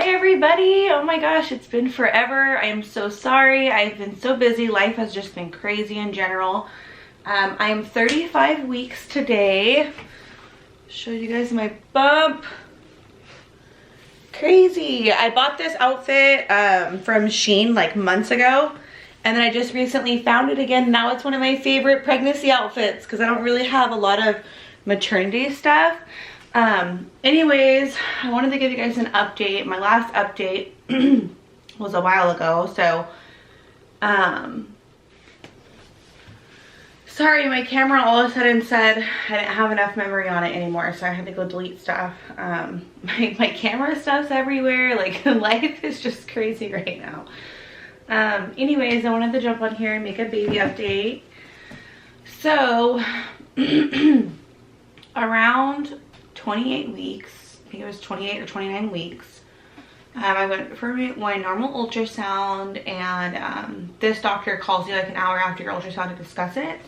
Hi everybody. Oh my gosh, it's been forever. I am so sorry. I've been so busy. Life has just been crazy in general. I am 35 weeks today. Show you guys my bump. Crazy. I bought this outfit from Shein like months ago, and then I just recently found it again. Now it's one of my favorite pregnancy outfits because I don't really have a lot of maternity stuff. Anyways, I wanted to give you guys an update. My last update was a while ago, so sorry, my camera all of a sudden said I didn't have enough memory on it anymore, so I had to go delete stuff. My camera stuff's everywhere. Like, life is just crazy right now. Anyways, I wanted to jump on here and make a baby update. So around 28 weeks, I think it was 28 or 29 weeks, I went for my normal ultrasound, and this doctor calls you like an hour after your ultrasound to discuss it,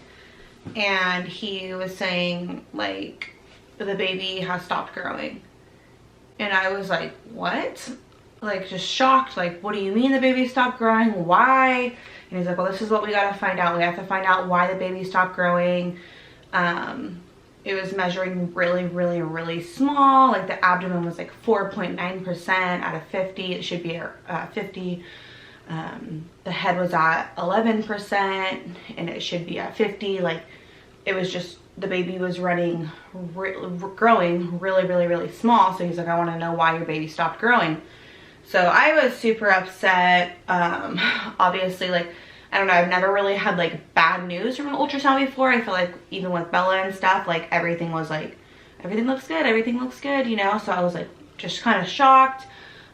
and he was saying like the baby has stopped growing, and I was like, what? Like, just shocked. Like, what do you mean the baby stopped growing? Why? And he's like, well, this is what we gotta find out. We have to find out why the baby stopped growing. It was measuring really small. Like, the abdomen was like 4.9% out of 50. It should be 50. The head was at 11%, and it should be at 50. Like, it was just, the baby was growing really small. So he's like, I want to know why your baby stopped growing. So I was super upset. Obviously, like, I don't know, I've never really had like bad news from an ultrasound before. I feel like even with Bella and stuff, like, everything was like, everything looks good, you know? So I was like, just kind of shocked,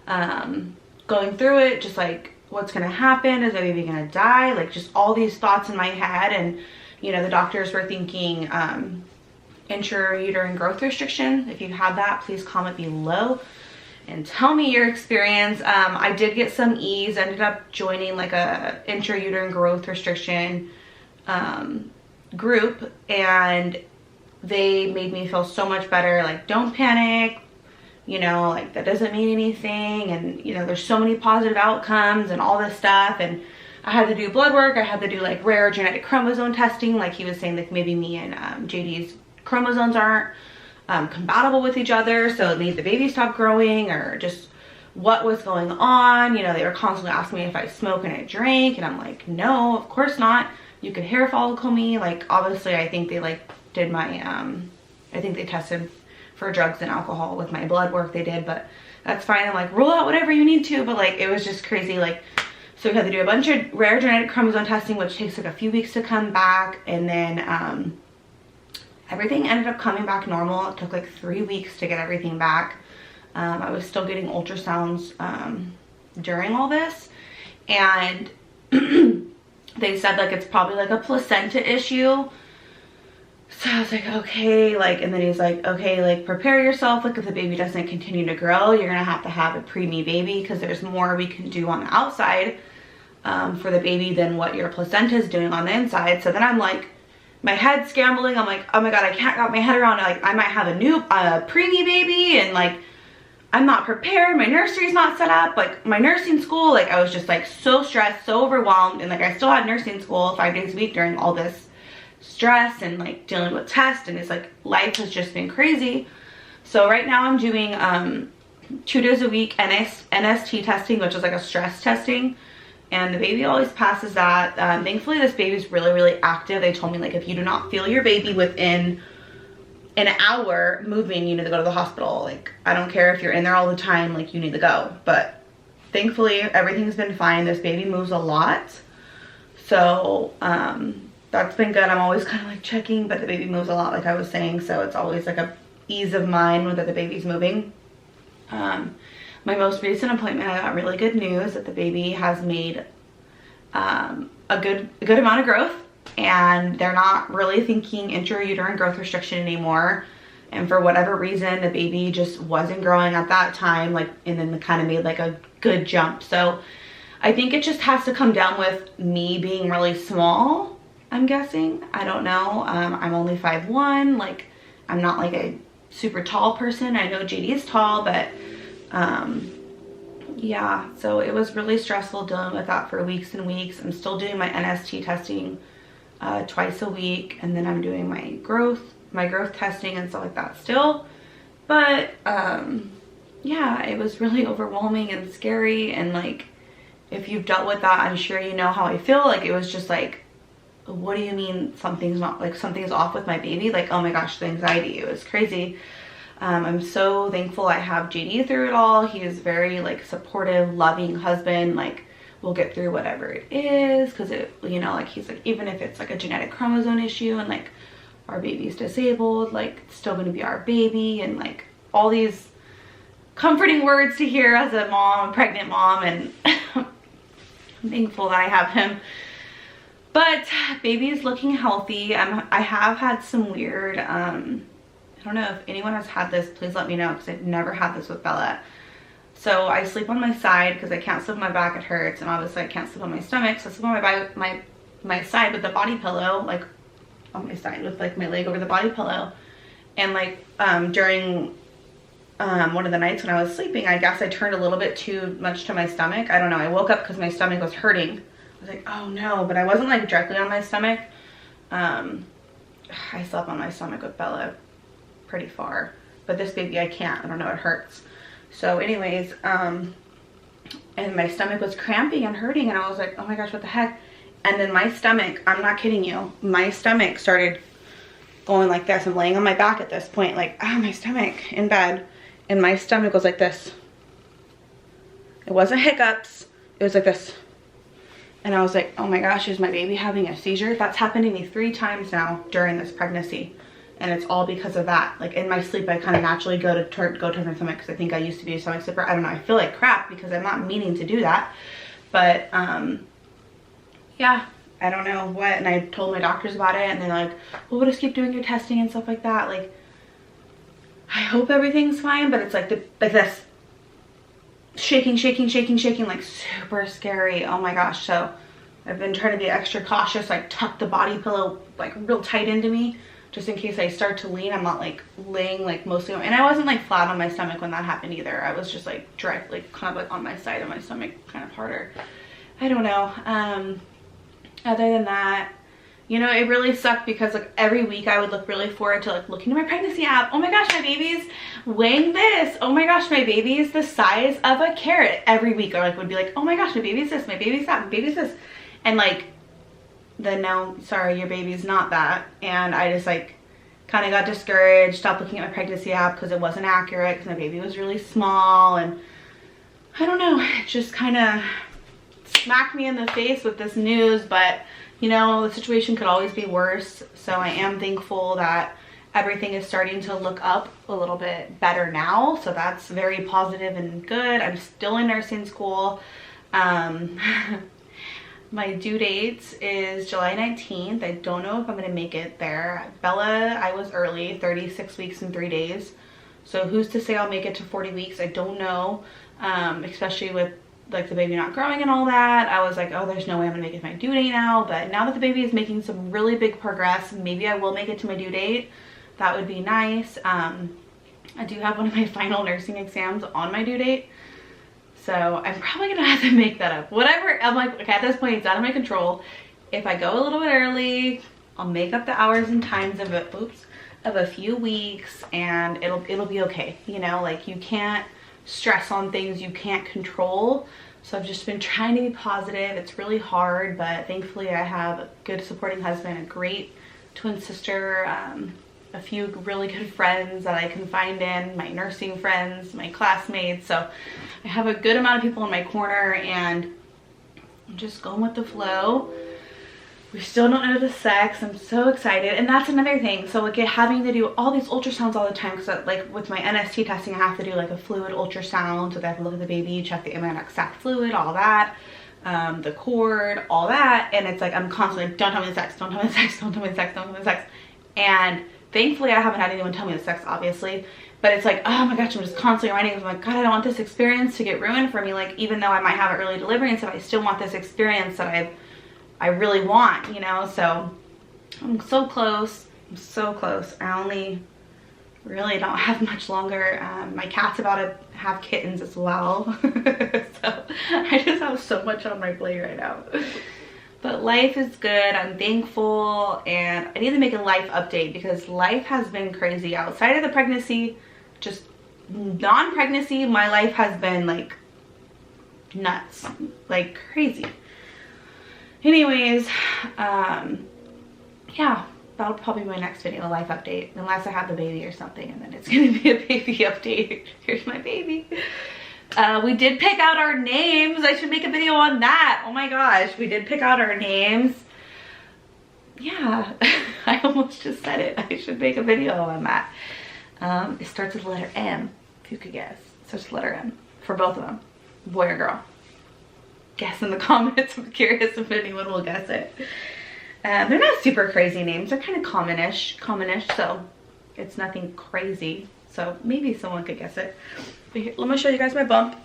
going through it, just like, what's gonna happen? Is the baby gonna die? Like, just all these thoughts in my head. And, you know, the doctors were thinking intrauterine growth restriction. If you have that, please comment below and tell me your experience. I did get some E's, ended up joining like a intrauterine growth restriction group, and they made me feel so much better. Like, don't panic, you know, like, that doesn't mean anything, and, you know, there's so many positive outcomes and all this stuff. And I had to do blood work. I had to do like rare genetic chromosome testing. Like, he was saying, like, maybe me and JD's chromosomes aren't compatible with each other, so it made the baby stop growing, or just what was going on. You know, they were constantly asking me if I smoke and I drink, and I'm like, no, of course not. You could hair follicle me. Like, obviously, I think they like did my I think they tested for drugs and alcohol with my blood work. They did, but that's fine. I'm like, rule out whatever you need to. But like, it was just crazy. Like, so we had to do a bunch of rare genetic chromosome testing, which takes like a few weeks to come back, and then everything ended up coming back normal. It took like 3 weeks to get everything back. I was still getting ultrasounds during all this, and they said like it's probably like a placenta issue. So I was like, okay, like, and then he's like, okay, like, prepare yourself. Like, if the baby doesn't continue to grow, you're gonna have to have a preemie baby, because there's more we can do on the outside for the baby than what your placenta is doing on the inside. So then I'm like, my head's scrambling. I'm like, oh my god, I can't wrap my head around it. Like, I might have a new preemie baby, and like, I'm not prepared. My nursery's not set up. Like, my nursing school, like, I was just like so stressed, so overwhelmed, and like, I still had nursing school 5 days a week during all this stress and like dealing with tests, and it's like, life has just been crazy. So right now I'm doing 2 days a week NST testing, which is like a stress testing, and the baby always passes that. Thankfully, this baby's really active. They told me, like, if you do not feel your baby within an hour moving, you need to go to the hospital. Like, I don't care if you're in there all the time, like, you need to go. But thankfully, everything's been fine. This baby moves a lot, so that's been good. I'm always kind of like checking, but the baby moves a lot, like I was saying, so it's always like a ease of mind that the baby's moving. My most recent appointment, I got really good news that the baby has made a good amount of growth, and they're not really thinking intrauterine growth restriction anymore. And for whatever reason, the baby just wasn't growing at that time, like, and then kind of made like a good jump. So I think it just has to come down with me being really small, I'm guessing. I don't know. I'm only 5'1". Like, I'm not like a super tall person. I know JD is tall, but yeah, so it was really stressful dealing with that for weeks and weeks. I'm still doing my NST testing twice a week, and then I'm doing my growth testing and stuff like that still. But yeah, it was really overwhelming and scary, and like, if you've dealt with that, I'm sure you know how I feel. Like, it was just like, what do you mean something's not, like, something's off with my baby? Like, oh my gosh, the anxiety, it was crazy. I'm so thankful I have JD through it all. He is very like supportive, loving husband. Like, we'll get through whatever it is, because it, you know, like, he's like, even if it's like a genetic chromosome issue and like our baby's disabled, like, it's still going to be our baby, and like all these comforting words to hear as a mom, a pregnant mom, and I'm thankful that I have him. But baby is looking healthy. I have had some weird, I don't know if anyone has had this, please let me know, because I've never had this with Bella. So I sleep on my side because I can't sleep on my back, it hurts, and obviously I can't sleep on my stomach, so I sleep on my side with the body pillow, like on my side with like my leg over the body pillow. And like during one of the nights when I was sleeping, I guess I turned a little bit too much to my stomach. I don't know, I woke up because my stomach was hurting. I was like, oh no, but I wasn't like directly on my stomach. I slept on my stomach with Bella pretty far, but this baby I can't, I don't know, it hurts. So anyways, and my stomach was cramping and hurting, and I was like, oh my gosh, what the heck? And then my stomach, I'm not kidding you, my stomach started going like this. I'm laying on my back at this point, like, ah, my stomach in bed, and my stomach was like this. It wasn't hiccups, it was like this. And I was like, oh my gosh, is my baby having a seizure? That's happened to me 3 times now during this pregnancy. And it's all because of that. Like, in my sleep, I kind of naturally go towards my stomach, because I think I used to be a stomach slipper. I don't know, I feel like crap because I'm not meaning to do that. But yeah, I don't know what. And I told my doctors about it, and they're like, well, we'll just keep doing your testing and stuff like that. Like, I hope everything's fine, but it's like like this shaking, like super scary. Oh my gosh. So I've been trying to be extra cautious, like tuck the body pillow like real tight into me, just in case I start to lean. I'm not like laying like mostly on, and I wasn't like flat on my stomach when that happened either. I was just like direct, like kind of like on my side of my stomach, kind of harder. I don't know. Other than that, you know, it really sucked because like every week I would look really forward to like looking at my pregnancy app. Oh my gosh, my baby's weighing this. Oh my gosh, my baby is the size of a carrot. Every week I like would be like, oh my gosh, my baby's this, my baby's that, my baby's this. And like, then no, sorry, your baby's not that. And I just like kind of got discouraged, stopped looking at my pregnancy app because it wasn't accurate, because my baby was really small. And I don't know, it just kind of smacked me in the face with this news. But you know, the situation could always be worse. So I am thankful that everything is starting to look up a little bit better now. So that's very positive and good. I'm still in nursing school. My due date is July 19th. I don't know if I'm going to make it there. Bella, I was early, 36 weeks and 3 days. So who's to say I'll make it to 40 weeks? I don't know, especially with like the baby not growing and all that. I was like, oh, there's no way I'm gonna make it to my due date now. But now that the baby is making some really big progress, maybe I will make it to my due date. That would be nice. I do have one of my final nursing exams on my due date, so I'm probably gonna have to make that up. Whatever, I'm like, okay, at this point it's out of my control. If I go a little bit early, I'll make up the hours and times of it, of a few weeks, and it'll be okay. You know, like, you can't stress on things you can't control. So I've just been trying to be positive. It's really hard, but thankfully I have a good supporting husband, a great twin sister, a few really good friends that I confide in, my nursing friends, my classmates. So I have a good amount of people in my corner, and I'm just going with the flow. We still don't know the sex. I'm so excited. And that's another thing. So like, having to do all these ultrasounds all the time, because like with my NST testing, I have to do like a fluid ultrasound. So they have to look at the baby, check the amniotic sac fluid, all that, the cord, all that. And it's like, I'm constantly like, don't tell me the sex, don't tell me the sex, don't tell me the sex, don't tell me the sex. And thankfully I haven't had anyone tell me the sex, obviously. But it's like, oh my gosh, I'm just constantly writing. I'm like, God, I don't want this experience to get ruined for me. Like, even though I might have an early delivery and stuff, I still want this experience that I really want, you know. So I'm so close. I'm so close. I only really don't have much longer. My cat's about to have kittens as well. So I just have so much on my plate right now. But life is good. I'm thankful, and I need to make a life update because life has been crazy. Outside of the pregnancy, just non-pregnancy, my life has been like nuts, like crazy. Anyways, yeah, that'll probably be my next video, a life update, unless I have the baby or something, and then it's gonna be a baby update. Here's my baby. We did pick out our names. I should make a video on that. Oh my gosh, we did pick out our names. Yeah, I almost just said it. I should make a video on that. It starts with the letter M, if you could guess. It starts with the letter M for both of them, boy or girl. Guess in the comments. I'm curious if anyone will guess it. They're not super crazy names. They're kind of commonish, so it's nothing crazy. So maybe someone could guess it. But here, let me show you guys my bump.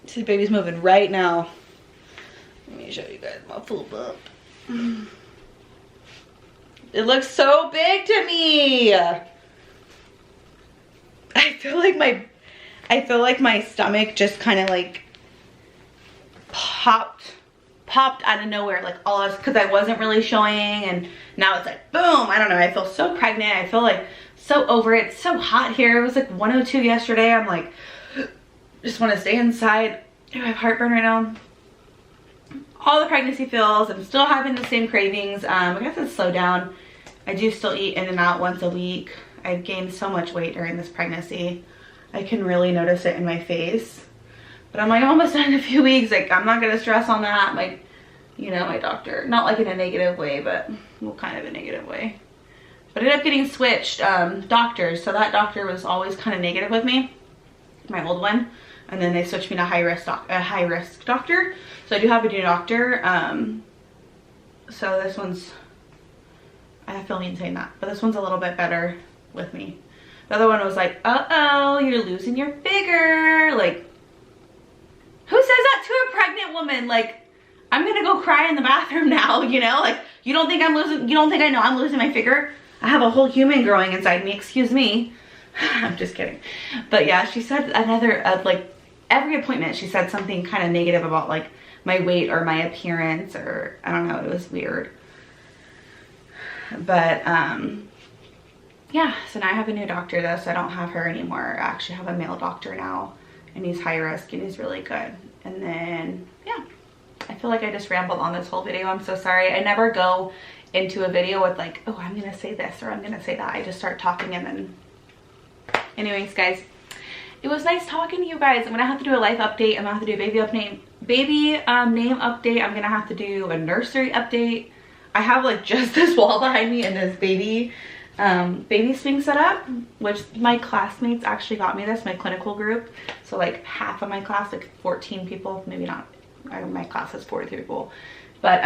See, the baby's moving right now. Let me show you guys my full bump. It looks so big to me. I feel like my stomach just kind of like popped out of nowhere, like all of us, because I wasn't really showing, and now it's like boom. I don't know, I feel so pregnant. I feel like so over it. It's so hot here. It was like 102 yesterday. I'm like, just want to stay inside. I have heartburn right now. All the pregnancy feels. I'm still having the same cravings. I guess it's slowed down. I do still eat in and out once a week. I've gained so much weight during this pregnancy. I can really notice it in my face. But I'm like almost done in a few weeks. Like, I'm not gonna stress on that. Like, you know, my doctor, not like in a negative way, but well, kind of a negative way. But I ended up getting switched doctors. So that doctor was always kind of negative with me, my old one. And then they switched me to a high risk doctor. So I do have a new doctor. So this one's, I feel mean saying that, but this one's a little bit better with me. The other one was like, uh-oh, you're losing your figure. Like, who says that to a pregnant woman? Like, I'm gonna go cry in the bathroom now, you know? Like, you don't think I know I'm losing my figure? I have a whole human growing inside me, excuse me. I'm just kidding. But yeah, she said another, like, every appointment, she said something kind of negative about, like, my weight or my appearance, or, I don't know, it was weird. But, yeah, so now I have a new doctor, though, so I don't have her anymore. I actually have a male doctor now, and he's high risk, and he's really good. And then, yeah, I feel like I just rambled on this whole video. I'm so sorry. I never go into a video with like, oh, I'm gonna say this or I'm gonna say that. I just start talking, and then, anyways, guys, it was nice talking to you guys. I'm gonna have to do a life update. I'm gonna have to do a baby name update. I'm gonna have to do a nursery update. I have like just this wall behind me and this baby swing set up, which my classmates actually got me this, my clinical group. So like half of my class, like 14 people, maybe not, my class has 43 people, but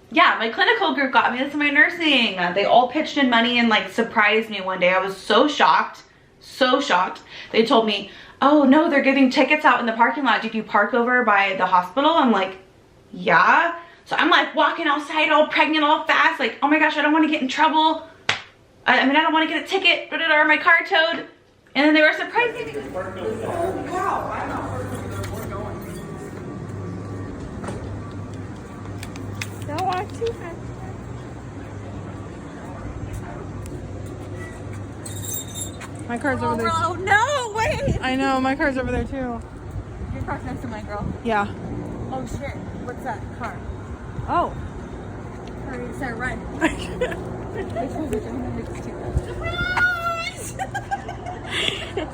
yeah, my clinical group got me this in my nursing. They all pitched in money and like surprised me one day. I was so shocked, so shocked. They told me, oh no, they're giving tickets out in the parking lot. Did you park over by the hospital? I'm like, yeah. So I'm like walking outside all pregnant, all fast, like, oh my gosh, I don't want to get in trouble. I mean, I don't want to get a ticket, or my car towed. And then they were surprising me. Oh, wow. I know. Don't walk too fast. My car's over there. Oh, no, wait. I know, my car's over there too. Your car's next to my girl. Yeah. Oh, shit. What's that car? Oh. Hurry, Sarah, run. Surprise!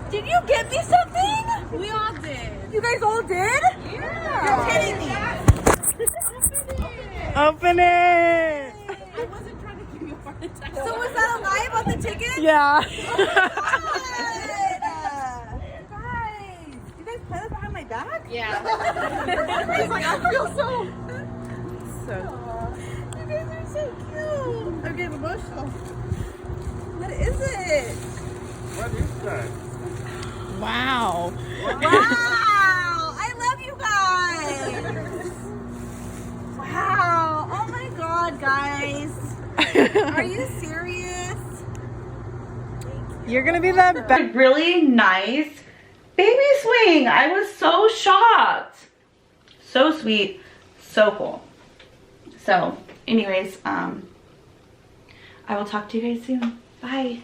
Did you get me something? We all did. You guys all did? Yeah. You're kidding me. Open it. I wasn't trying to give you a heart attack. So was that a lie about the ticket? Yeah. Oh guys, you guys play that behind my back? Yeah. He's like, I feel so. You guys are so cute. I'm getting emotional. What is it? What is that? Wow. Wow! I love you guys. Wow! Oh my God, guys. You're gonna be the best. A really nice baby swing. I was so shocked. So sweet, so cool. So anyways, I will talk to you guys soon. Bye.